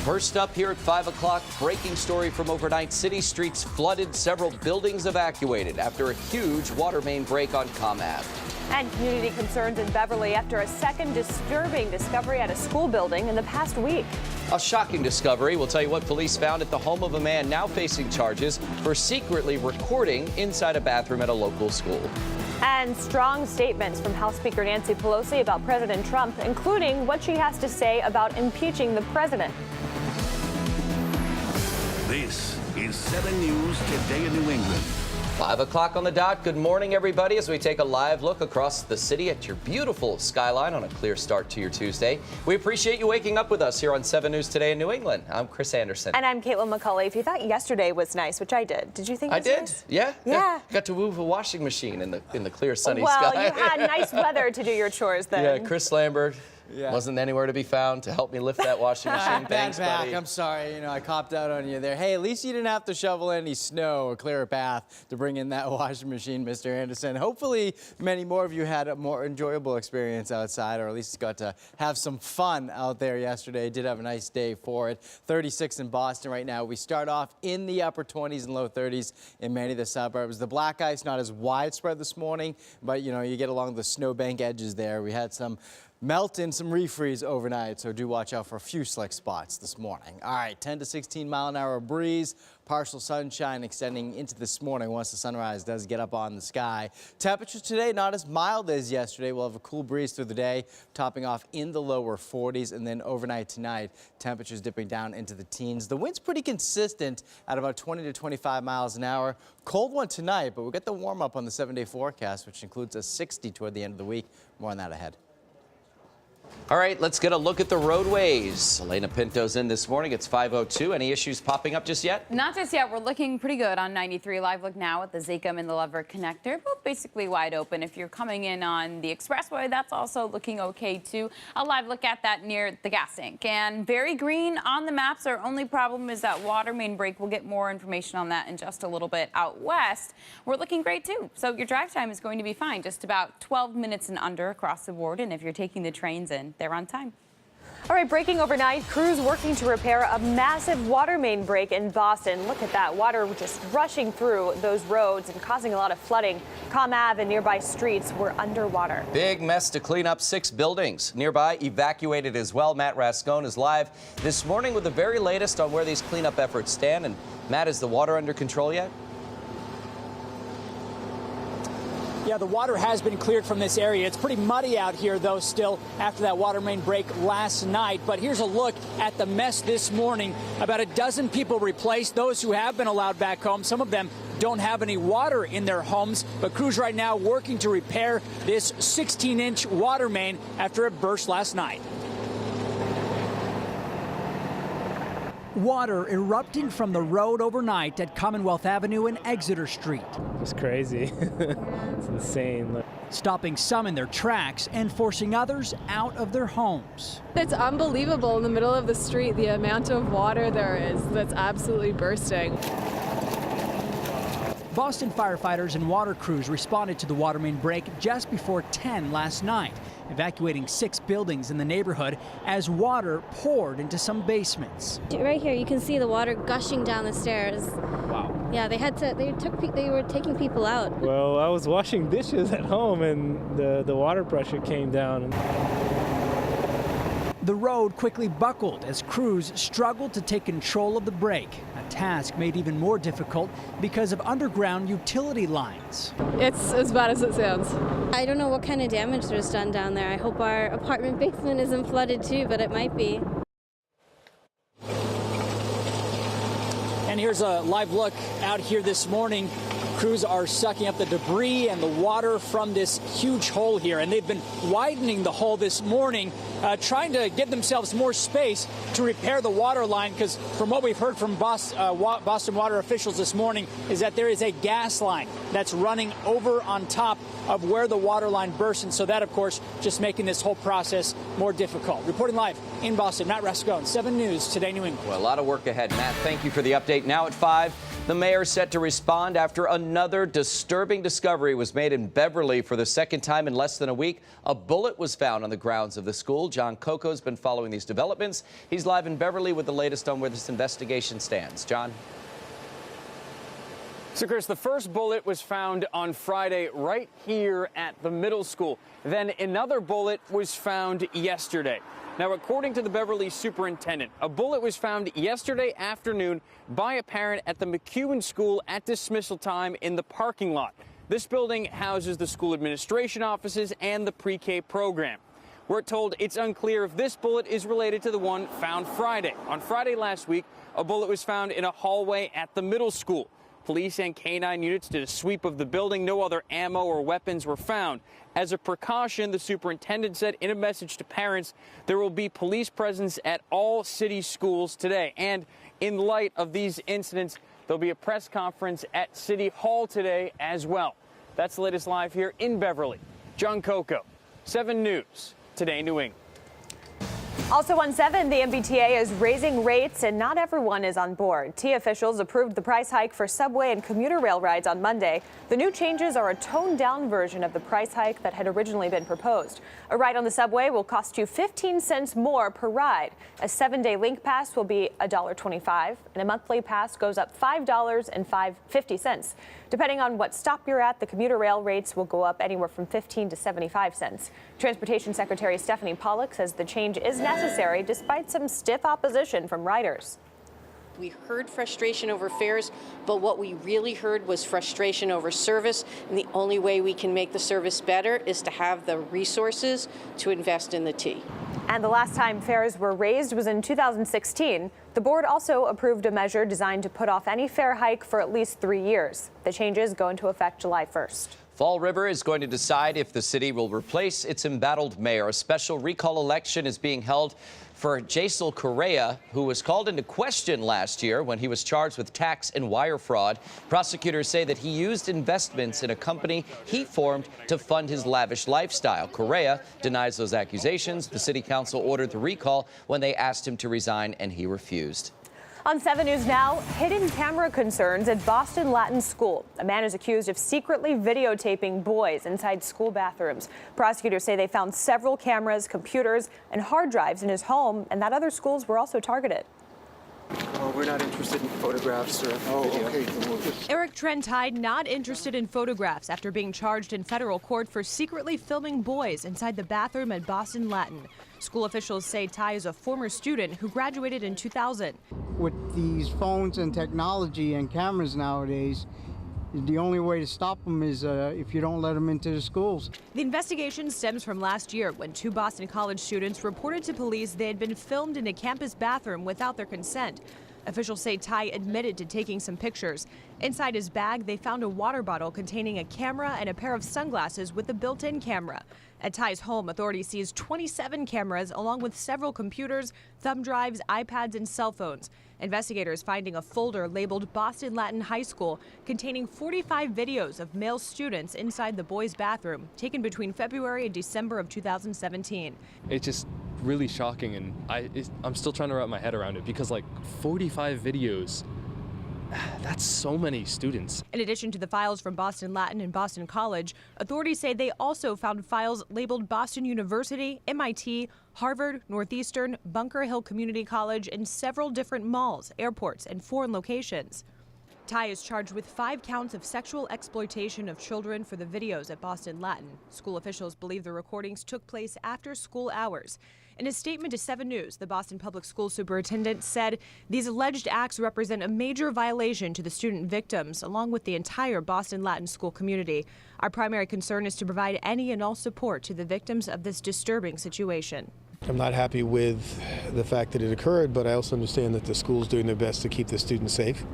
First up here at 5 o'clock, breaking story from overnight. City streets flooded, several buildings evacuated after a huge water main break on Com Ave. And community concerns in Beverly after a second disturbing discovery at a school building in the past week. A shocking discovery. We'll tell you what police found at the home of a man now facing charges for secretly recording inside a bathroom at a local school. And strong statements from House Speaker Nancy Pelosi about President Trump, including what she has to say about impeaching the president. This is 7 News Today in New England. 5 o'clock on the dot. Good morning, everybody, as we take a live look across the city at your beautiful skyline on a clear start to your Tuesday. We appreciate you waking up with us here on 7 News Today in New England. I'm Chris Anderson. And I'm Caitlin McCauley. If you thought yesterday was nice, which I did you think it was nice? Yeah. Yeah. Got to move a washing machine in the clear sunny well, sky. You had nice weather to do your chores then. Yeah, Chris Lambert. Wasn't anywhere to be found to help me lift that washing machine. Thanks, buddy. I'm sorry, I copped out on you there. Hey, at least you didn't have to shovel any snow or clear a path to bring in that washing machine, Mr. Anderson. Hopefully, many more of you had a more enjoyable experience outside, or at least got to have some fun out there yesterday. Did have a nice day for it. 36 in Boston right now. We start off in the upper 20s and low 30s in many of the suburbs. The black ice not as widespread this morning, but you get along the snowbank edges there. We had some melt and some refreeze overnight, so do watch out for a few slick spots this morning. All right, 10 to 16 mile an hour breeze, partial sunshine extending into this morning once the sunrise does get up on the sky. Temperatures today not as mild as yesterday. We'll have a cool breeze through the day, topping off in the lower 40s, and then overnight tonight, temperatures dipping down into the teens. The wind's pretty consistent at about 20 to 25 miles an hour. Cold one tonight, but we'll get the warm up on the 7-day forecast, which includes a 60 toward the end of the week. More on that ahead. All right, let's get a look at the roadways. Elena Pinto's in this morning. It's 5:02. Any issues popping up just yet? Not just yet. We're looking pretty good on 93. Live look now at the Zachem and the Lever connector. Both basically wide open. If you're coming in on the expressway, that's also looking okay, too. A live look at that near the gas tank. And very green on the maps. Our only problem is that water main break. We'll get more information on that in just a little bit. Out west, we're looking great, too. So your drive time is going to be fine. Just about 12 minutes and under across the board. And if you're taking the trains in, they're on time. All right, breaking overnight, crews working to repair a massive water main break in Boston. Look at that, water just rushing through those roads and causing a lot of flooding. Com Ave and nearby streets were underwater. Big mess to clean up 6 buildings. Nearby evacuated as well. Matt Rascone is live this morning with the very latest on where these cleanup efforts stand. And Matt, is the water under control yet? Yeah, the water has been cleared from this area. It's pretty muddy out here, though, still after that water main break last night. But here's a look at the mess this morning. About a dozen people replaced, those who have been allowed back home. Some of them don't have any water in their homes, but crews right now working to repair this 16-inch water main after it burst last night. Water erupting from the road overnight at Commonwealth Avenue and Exeter Street. It's crazy. It's insane. Stopping some in their tracks and forcing others out of their homes. It's unbelievable in the middle of the street, the amount of water there is that's absolutely bursting. Boston firefighters and water crews responded to the water main break just before 10 last night, evacuating 6 buildings in the neighborhood as water poured into some basements. Right here, you can see the water gushing down the stairs. Wow. Yeah, they were taking people out. Well, I was washing dishes at home and the water pressure came down. The road quickly buckled as crews struggled to take control of the break, a task made even more difficult because of underground utility lines. It's as bad as it sounds. I don't know what kind of damage there's done down there. I hope our apartment basement isn't flooded too, but it might be. And here's a live look out here this morning. Crews are sucking up the debris and the water from this huge hole here, and they've been widening the hole this morning, trying to give themselves more space to repair the water line, because from what we've heard from Boston Water officials this morning is that there is a gas line that's running over on top of where the water line burst, and so that, of course, just making this whole process more difficult. Reporting live in Boston, Matt Rascone, 7 News Today, New England. Well, a lot of work ahead, Matt. Thank you for the update. Now at 5, the mayor set to respond after another disturbing discovery was made in Beverly for the second time in less than a week. A bullet was found on the grounds of the school. School. John Coco's been following these developments. He's live in Beverly with the latest on where this investigation stands. John? So, Chris, the first bullet was found on Friday right here at the middle school. Then another bullet was found yesterday. Now, according to the Beverly superintendent, a bullet was found yesterday afternoon by a parent at the McEwen School at dismissal time in the parking lot. This building houses the school administration offices and the pre-K program. We're told it's unclear if this bullet is related to the one found Friday. On Friday last week, a bullet was found in a hallway at the middle school. Police and K-9 units did a sweep of the building. No other ammo or weapons were found. As a precaution, the superintendent said in a message to parents, there will be police presence at all city schools today. And in light of these incidents, there'll be a press conference at City Hall today as well. That's the latest live here in Beverly. John Coco, 7 News, Today New England. Also on 7, the MBTA is raising rates and not everyone is on board. T officials approved the price hike for subway and commuter rail rides on Monday. The new changes are a toned-down version of the price hike that had originally been proposed. A ride on the subway will cost you 15 cents more per ride. A 7-day link pass will be $1.25, and a monthly pass goes up $5.50. Depending on what stop you're at, the commuter rail rates will go up anywhere from 15 to 75 cents. Transportation Secretary Stephanie Pollock says the change is necessary despite some stiff opposition from riders. We heard frustration over fares, but what we really heard was frustration over service. And the only way we can make the service better is to have the resources to invest in the T. And the last time fares were raised was in 2016. The board also approved a measure designed to put off any fare hike for at least 3 years. The changes go into effect July 1st. Fall River is going to decide if the city will replace its embattled mayor. A special recall election is being held for Jaisal Correa, who was called into question last year when he was charged with tax and wire fraud. Prosecutors say that he used investments in a company he formed to fund his lavish lifestyle. Correa denies those accusations. The city council ordered the recall when they asked him to resign, and he refused. On 7 News now, hidden camera concerns at Boston Latin School. A man is accused of secretly videotaping boys inside school bathrooms. Prosecutors say they found several cameras, computers, and hard drives in his home, and that other schools were also targeted. Oh, we're not interested in photographs or video. Okay. Eric Tine not interested in photographs after being charged in federal court for secretly filming boys inside the bathroom at Boston Latin. School officials say Ty is a former student who graduated in 2000. With these phones and technology and cameras nowadays, the only way to stop them is if you don't let them into the schools. The investigation stems from last year when 2 Boston College students reported to police they had been filmed in a campus bathroom without their consent. Officials say Ty admitted to taking some pictures. Inside his bag, they found a water bottle containing a camera and a pair of sunglasses with a built-in camera. At Ty's home, authorities seized 27 cameras along with several computers, thumb drives, iPads, and cell phones. Investigators finding a folder labeled Boston Latin High School containing 45 videos of male students inside the boys' bathroom taken between February and December of 2017. It's just really shocking, and I'm still trying to wrap my head around it because like 45 videos, that's so many students. In addition to the files from Boston Latin and Boston College, authorities say they also found files labeled Boston University, MIT, Harvard, Northeastern, Bunker Hill Community College, and several different malls, airports, and foreign locations. Ty is charged with 5 counts of sexual exploitation of children for the videos at Boston Latin. School officials believe the recordings took place after school hours. In a statement to 7 News, the Boston Public School Superintendent said these alleged acts represent a major violation to the student victims, along with the entire Boston Latin school community. Our primary concern is to provide any and all support to the victims of this disturbing situation. I'm not happy with the fact that it occurred, but I also understand that the school's doing their best to keep the students safe.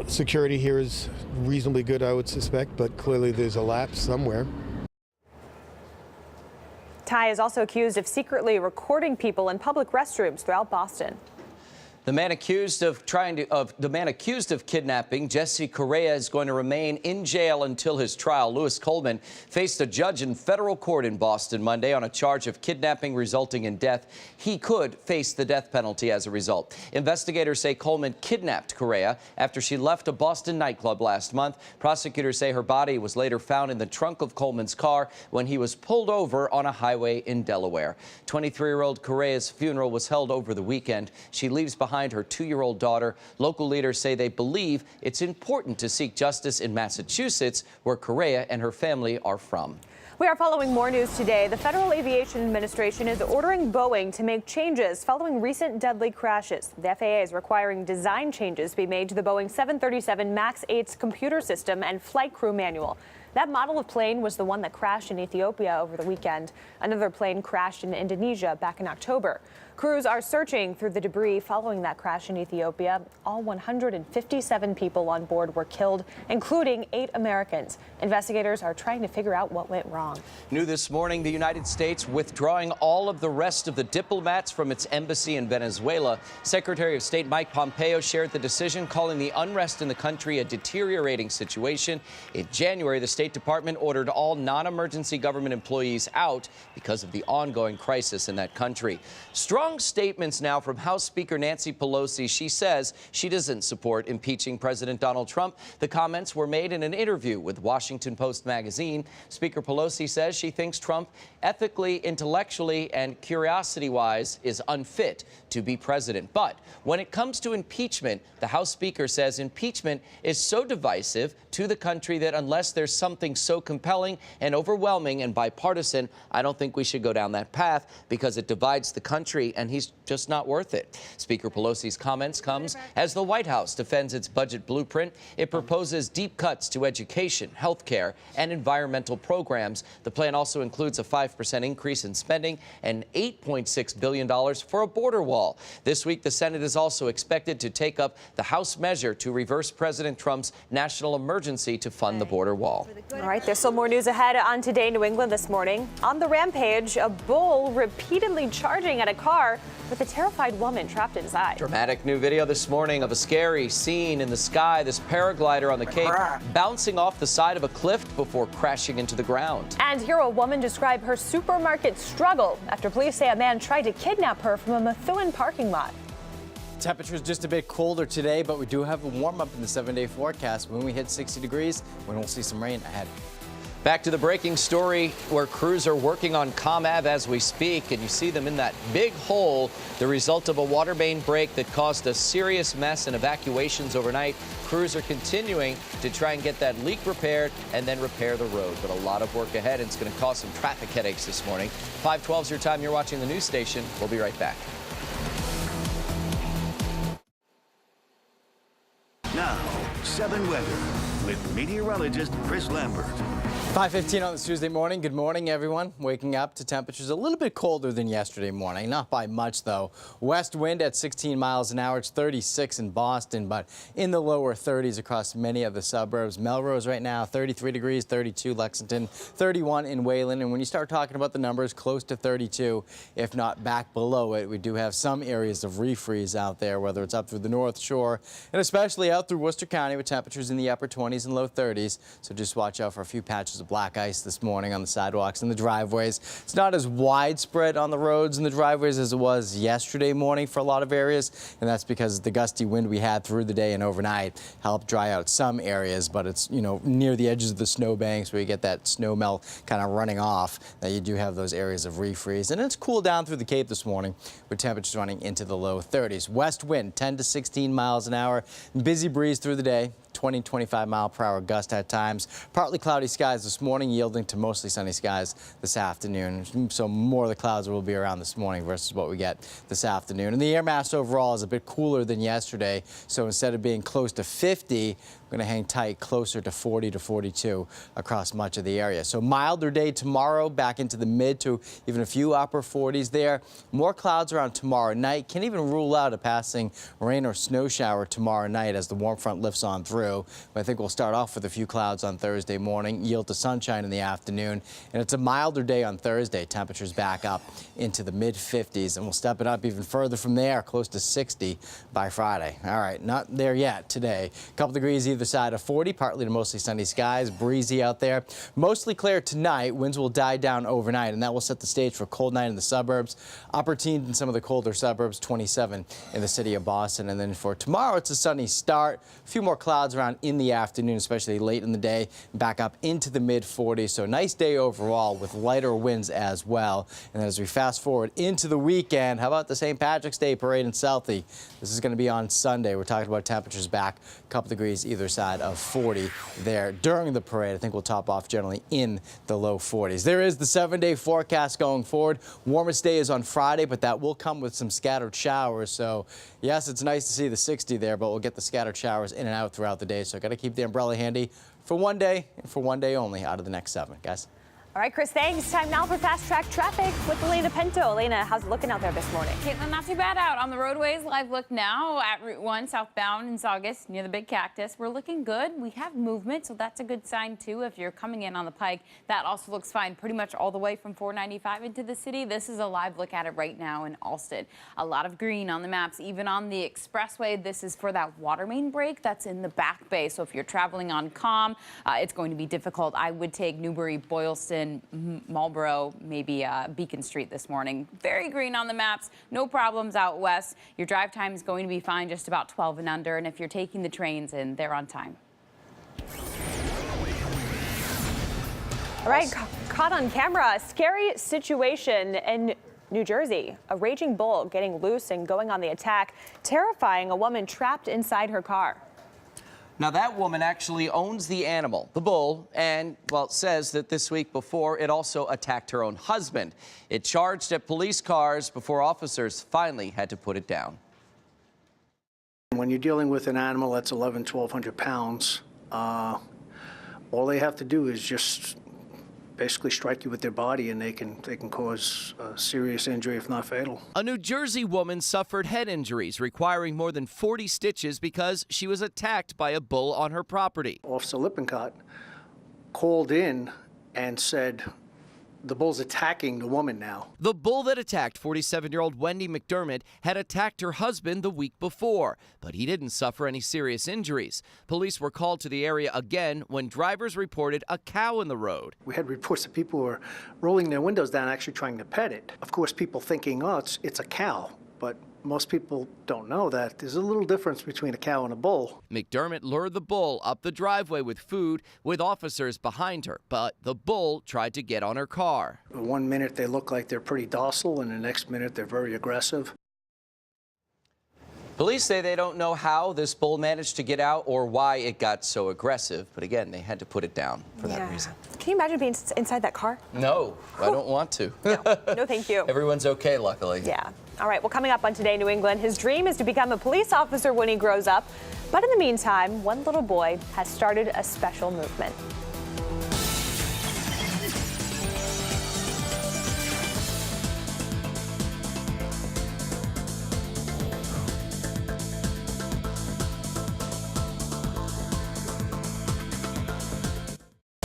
Security here is reasonably good, I would suspect, but clearly there's a lapse somewhere. Ty is also accused of secretly recording people in public restrooms throughout Boston. The man accused of kidnapping, Jesse Correa, is going to remain in jail until his trial. Louis Coleman faced a judge in federal court in Boston Monday on a charge of kidnapping resulting in death. He could face the death penalty as a result. Investigators say Coleman kidnapped Correa after she left a Boston nightclub last month. Prosecutors say her body was later found in the trunk of Coleman's car when he was pulled over on a highway in Delaware. 23-year-old Correa's funeral was held over the weekend. She leaves behind her 2-year-old daughter. Local leaders say they believe it's important to seek justice in Massachusetts, where Correa and her family are from. We are following more news today. The Federal Aviation Administration is ordering Boeing to make changes following recent deadly crashes. The FAA is requiring design changes be made to the Boeing 737 MAX 8's computer system and flight crew manual. That model of plane was the one that crashed in Ethiopia over the weekend. Another plane crashed in Indonesia back in October. Crews are searching through the debris following that crash in Ethiopia. All 157 people on board were killed, including 8 Americans. Investigators are trying to figure out what went wrong. New this morning, the United States withdrawing all of the rest of the diplomats from its embassy in Venezuela. Secretary of State Mike Pompeo shared the decision, calling the unrest in the country a deteriorating situation. In January, the State Department ordered all non-emergency government employees out because of the ongoing crisis in that country. Strong statements now from House Speaker Nancy Pelosi. She says she doesn't support impeaching President Donald Trump. The comments were made in an interview with Washington Post magazine. Speaker Pelosi says she thinks Trump ethically, intellectually, and curiosity-wise is unfit to be president. But when it comes to impeachment, the House Speaker says impeachment is so divisive to the country that unless there's something so compelling and overwhelming and bipartisan, I don't think we should go down that path because it divides the country, and he's just not worth it. Speaker Pelosi's comments comes as the White House defends its budget blueprint. It proposes deep cuts to education, health care, and environmental programs. The plan also includes a 5% increase in spending and $8.6 billion for a border wall. This week, the Senate is also expected to take up the House measure to reverse President Trump's national emergency to fund the border wall. All right, there's still more news ahead on Today New England this morning. On the rampage, a bull repeatedly charging at a car with a terrified woman trapped inside. Dramatic new video this morning of a scary scene in the sky. This paraglider on the Cape bouncing off the side of a cliff before crashing into the ground. And here a woman described her supermarket struggle after police say a man tried to kidnap her from a Methuen parking lot. Temperatures just a bit colder today, but we do have a warm up in the 7-day forecast. When we hit 60 degrees, we'll see some rain ahead. Back to the breaking story where crews are working on Com Ave as we speak, and you see them in that big hole, the result of a water main break that caused a serious mess and evacuations overnight. Crews are continuing to try and get that leak repaired and then repair the road. But a lot of work ahead, and it's going to cause some traffic headaches this morning. 5:12 is your time. You're watching the news station. We'll be right back. Now, 7 weather with meteorologist Chris Lambert. 5:15 on this Tuesday morning. Good morning, everyone. Waking up to temperatures a little bit colder than yesterday morning. Not by much, though. West wind at 16 miles an hour. It's 36 in Boston, but in the lower 30s across many of the suburbs. Melrose right now, 33 degrees, 32 Lexington, 31 in Wayland. And when you start talking about the numbers, close to 32, if not back below it, we do have some areas of refreeze out there, whether it's up through the North Shore and especially out through Worcester County with temperatures in the upper 20s and low 30s. So just watch out for a few patches of black ice this morning on the sidewalks and the driveways. It's not as widespread on the roads and the driveways as it was yesterday morning for a lot of areas, and that's because the gusty wind we had through the day and overnight helped dry out some areas, but it's, you know, near the edges of the snow banks where you get that snow melt kind of running off that you do have those areas of refreeze. And it's cooled down through the Cape this morning with temperatures running into the low 30s. West wind 10 to 16 miles an hour. Busy breeze through the day. 20-25 mile per hour gust at times. Partly cloudy skies this morning, yielding to mostly sunny skies this afternoon. So more of the clouds will be around this morning versus what we get this afternoon. And the air mass overall is a bit cooler than yesterday. So instead of being close to 50, we're going to hang tight closer to 40 to 42 across much of the area. So milder day tomorrow, back into the mid to even a few upper 40s there. More clouds around tomorrow night. Can't even rule out a passing rain or snow shower tomorrow night as the warm front lifts on through. through. But I think we'll start off with a few clouds on Thursday morning, yield to sunshine in the afternoon. And it's a milder day on Thursday. Temperatures back up into the mid-50s, and we'll step it up even further from there, close to 60 by Friday. All right, not there yet today. A couple degrees either side of 40, partly to mostly sunny skies, breezy out there. Mostly clear tonight. Winds will die down overnight, and that will set the stage for a cold night in the suburbs. Upper teens in some of the colder suburbs, 27 in the city of Boston. And then for tomorrow, it's a sunny start. A few more clouds around in the afternoon, especially late in the day, back up into the mid-40s. So nice day overall with lighter winds as well. And then as we fast forward into the weekend, how about the St. Patrick's Day parade in Southie? This is going to be on Sunday. We're talking about temperatures back a couple degrees either side of 40 there during the parade. I think we'll top off generally in the low 40s. There is the 7-day forecast going forward. Warmest day is on Friday, but that will come with some scattered showers. So yes, it's nice to see the 60 there, but we'll get the scattered showers in and out throughout the day. So got to keep the umbrella handy for one day and for one day only out of the next 7, guys. All right, Chris, thanks. Time now for Fast Track Traffic with Elena Pinto. Elena, how's it looking out there this morning? Caitlin, not too bad out on the roadways. Live look now at Route 1 southbound in Saugus near the Big Cactus. We're looking good. We have movement, so that's a good sign, too. If you're coming in on the Pike, that also looks fine pretty much all the way from 495 into the city. This is a live look at it right now in Alston. A lot of green on the maps, even on the expressway. This is for that water main break that's in the back bay. So if you're traveling on COM, it's going to be difficult. I would take Newbury, Boylston, Marlboro, maybe Beacon Street this morning. Very green on the maps. No problems out west. Your drive time is going to be fine, just about 12 and under. And if you're taking the trains in, they're on time. All right, caught on camera, a scary situation in New Jersey. A raging bull getting loose and going on the attack, terrifying a woman trapped inside her car. Now, that woman actually owns the animal, the bull, and, well, says that this week before it also attacked her own husband. It charged at police cars before officers finally had to put it down. When you're dealing with an animal that's 1,100 to 1,200 pounds, all they have to do is just basically strike you with their body, and they can cause serious injury, if not fatal. A New Jersey woman suffered head injuries requiring more than 40 stitches because she was attacked by a bull on her property. Officer Lippincott called in and said, the bull's attacking the woman now. The bull that attacked 47-year-old Wendy McDermott had attacked her husband the week before, but he didn't suffer any serious injuries. Police were called to the area again when drivers reported a cow in the road. We had reports of people who were rolling their windows down, actually trying to pet it. Of course, people thinking, oh, it's a cow, but most people don't know that there's a little difference between a cow and a bull. McDermott lured the bull up the driveway with food with officers behind her, but the bull tried to get on her car. 1 minute they look like they're pretty docile, and the next minute they're very aggressive. Police say they don't know how this bull managed to get out or why it got so aggressive, but again, they had to put it down for that reason. Can you imagine being inside that car? No, I don't want to. No, thank you. Everyone's okay, luckily. Yeah. All right, well, coming up on Today New England, his dream is to become a police officer when he grows up. But in the meantime, one little boy has started a special movement.